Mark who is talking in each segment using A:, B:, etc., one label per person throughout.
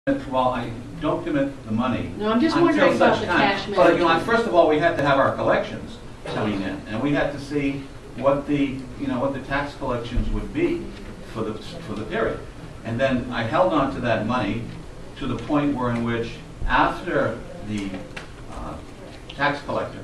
A: Well, I don't commit the money.
B: No, I'm just
A: until
B: wondering about
A: such
B: the
A: time.
B: cash
A: But
B: management.
A: first of all, we had to have our collections coming in, and we had to see what the what the tax collections would be for the period. And then I held on to that money to the point where in which after the tax collector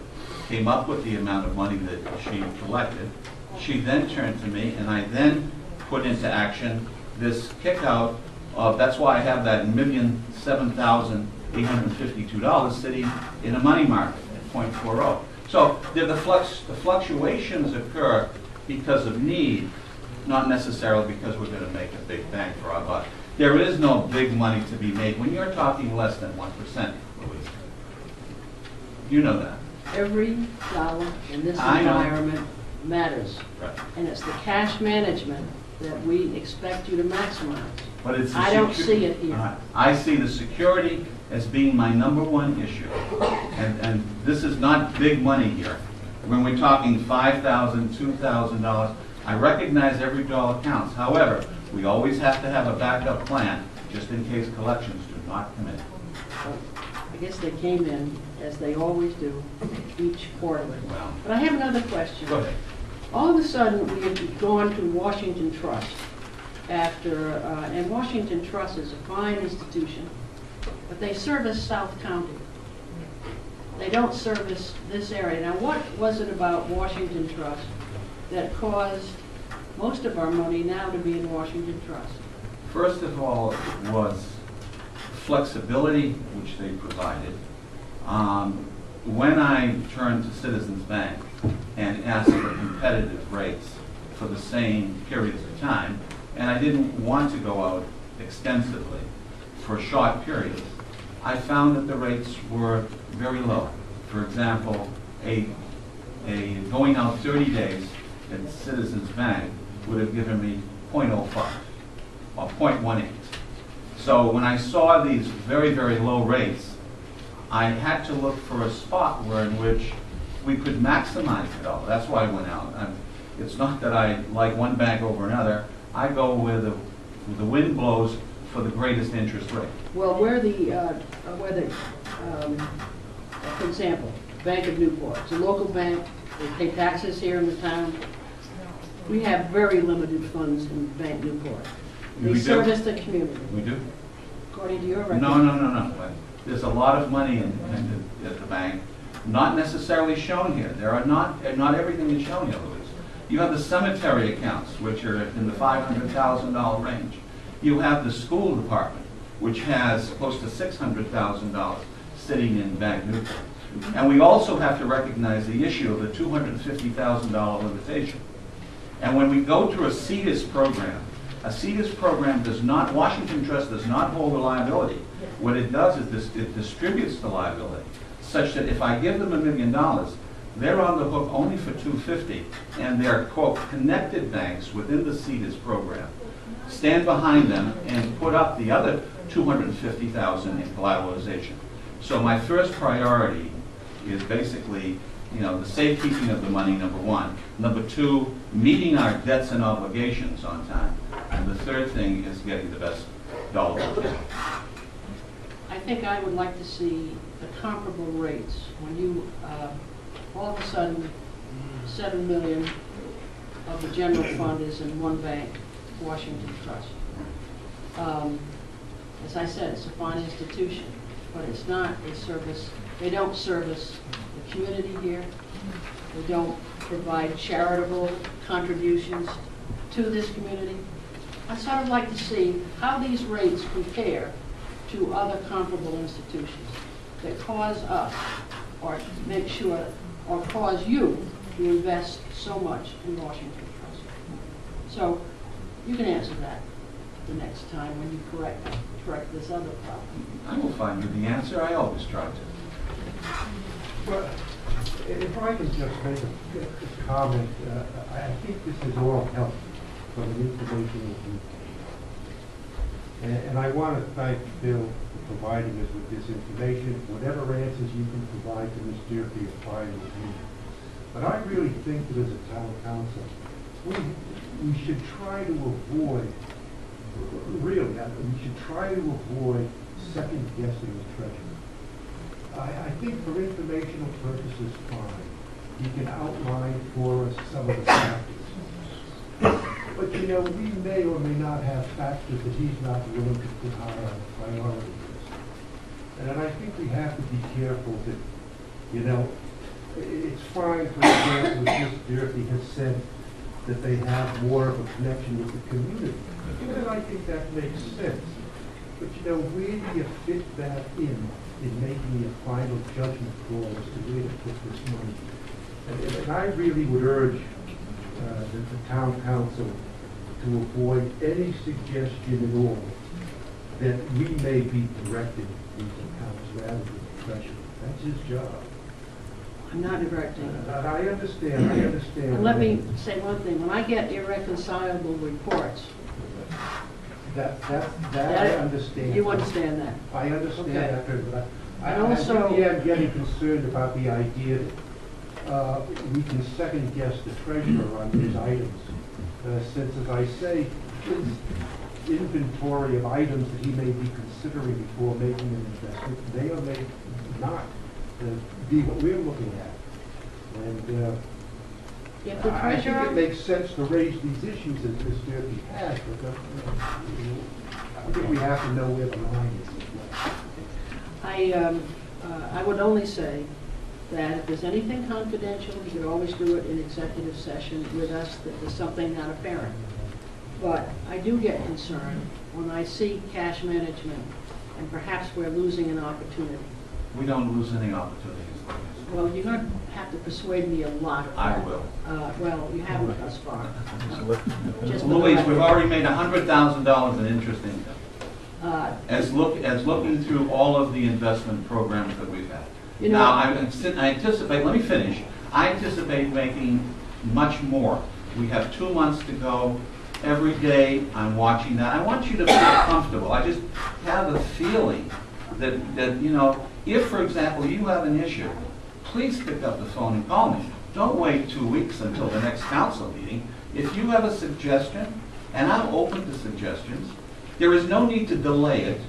A: came up with the amount of money that she collected, she then turned to me, and I then put into action this kick-out of, that's why I have that $1,007,852 sitting in a money market at 0.40. So the fluctuations occur because of need, not necessarily because we're going to make a big bang for our buck. There is no big money to be made when you're talking less than 1%, Louise. You know that.
B: Every dollar in this environment matters.
A: Right.
B: And it's the cash management that we expect you to maximize.
A: But it's
B: I don't see it here.
A: I see the security as being my #1 issue. And this is not big money here. When we're talking $5,000, $2,000, I recognize every dollar counts. However, we always have to have a backup plan just in case collections do not come in.
B: I guess they came in, as they always do, each quarterly.
A: Well,
B: But I have another question.
A: go ahead.
B: All of a sudden, we have gone to Washington Trust after, and Washington Trust is a fine institution, but they service South County. They don't service this area. Now, what was it about Washington Trust that caused most of our money now to be in Washington Trust?
A: First of all, it was flexibility which they provided. When I turned to Citizens Bank and asked for competitive rates for the same periods of time, and I didn't want to go out extensively for short periods, I found that the rates were very low. For example, going out 30 days at Citizens Bank would have given me 0.05 or 0.18. So when I saw these very, very low rates, I had to look for a spot where in which we could maximize it all. That's why I went out. It's not that I like one bank over another. I go where the wind blows for the greatest interest rate.
B: Well, for example, Bank of Newport, it's a local bank, they pay taxes here in the town. We have very limited funds in Bank Newport. They service the community.
A: We do?
B: According to your record.
A: No. There's a lot of money at the bank, not necessarily shown here. Not everything is shown here, Louise. You have the cemetery accounts, which are in the $500,000 range. You have the school department, which has close to $600,000 sitting in Bank Newport. And we also have to recognize the issue of the $250,000 limitation. And when we go through a CEDAS program does not, Washington Trust does not hold the liability. What it does is it distributes the liability, such that if I give them $1 million, they're on the hook only for $250,000, and their, quote, connected banks within the CEDAS program stand behind them and put up the other $250,000 in collateralization. So my first priority is basically, the safekeeping of the money, #1. #2, meeting our debts and obligations on time. And the third thing is getting the best dollar we can.
B: I think I would like to see the comparable rates when you, all of a sudden, $7 million of the general fund is in one bank, Washington Trust. As I said, it's a fine institution, but it's not a service. They don't service the community here. They don't provide charitable contributions to this community. I'd sort of like to see how these rates compare to other comparable institutions that cause us, or make sure, or cause you to invest so much in Washington Trust. So you can answer that the next time when you correct this other problem.
A: I will find you the answer. I always try to.
C: Well, if I can just make a comment, I think this is all help from an informational viewpoint. And I want to thank Bill for providing us with this information. Whatever answers you can provide to Ms. Durfee is fine with me. But I really think that as a town council, we should try to avoid, we should try to avoid second guessing the treasurer. I think for informational purposes, fine. He can outline for us some of the factors. But you know, we may or may not have factors that he's not willing to put high on the priority list. And then I think we have to be careful that, you know, it's fine, for example, if Ms. Durfee has said that they have more of a connection with the community. And I think that makes sense. But you know, where do you fit that in making a final judgment call as to where to put this money? And I really would urge the town council to avoid any suggestion at all that we may be directing these accounts rather than the treasurer. That's his job.
B: I'm not directing.
C: I understand.
B: And let me say one thing. When I get irreconcilable reports,
C: That I understand.
B: you understand that?
C: I understand
B: Okay.
C: that, but I
B: And also-
C: really am getting concerned about the idea that we can second guess the treasurer on these items. Since, as I say, his inventory of items that he may be considering before making an investment may or may not be what we're looking at. And
B: If the
C: I think it
B: treasurer,
C: makes sense to raise these issues as Ms. Durfee has, but I think we have to know where the line is as well.
B: I would only say that if there's anything confidential, you could always do it in executive session with us, that there's something not apparent. But I do get concerned when I see cash management, and perhaps we're losing an opportunity.
A: We don't lose any opportunities.
B: Well, you're going to have to persuade me a lot of
A: I
B: that.
A: will.
B: Well, you haven't thus far. Just for the
A: Louise,
B: record.
A: we've already made $100,000 in interest income. As looking through all of the investment programs that we've had.
B: You know-
A: Now, I anticipate, let me finish. I anticipate making much more. We have 2 months to go. Every day I'm watching that. I want you to feel comfortable. I just have a feeling that, you know, if, for example, you have an issue, please pick up the phone and call me. Don't wait 2 weeks until the next council meeting. If you have a suggestion, and I'm open to suggestions, there is no need to delay it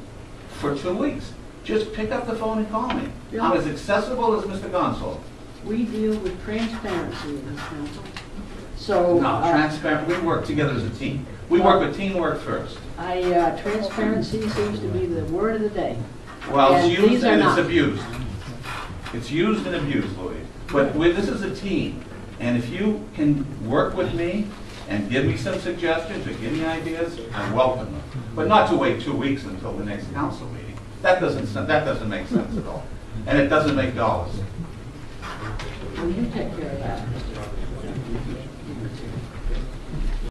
A: for 2 weeks. Just pick up the phone and call me. I'm as accessible as Mr. Gonsolin.
B: We deal with transparency in this council. So.
A: No, transparent, we work together as a team. We work with teamwork first.
B: Transparency seems to be the word of the day.
A: Well, it's
B: And these
A: used
B: are
A: and it's
B: not.
A: abused. It's used and abused, Louise. But this is a team, and if you can work with me and give me some suggestions or give me ideas, I welcome them. But not to wait 2 weeks until the next council meeting. That doesn't make sense at all. And it doesn't make dollars.
B: Will you take care of that, Mr.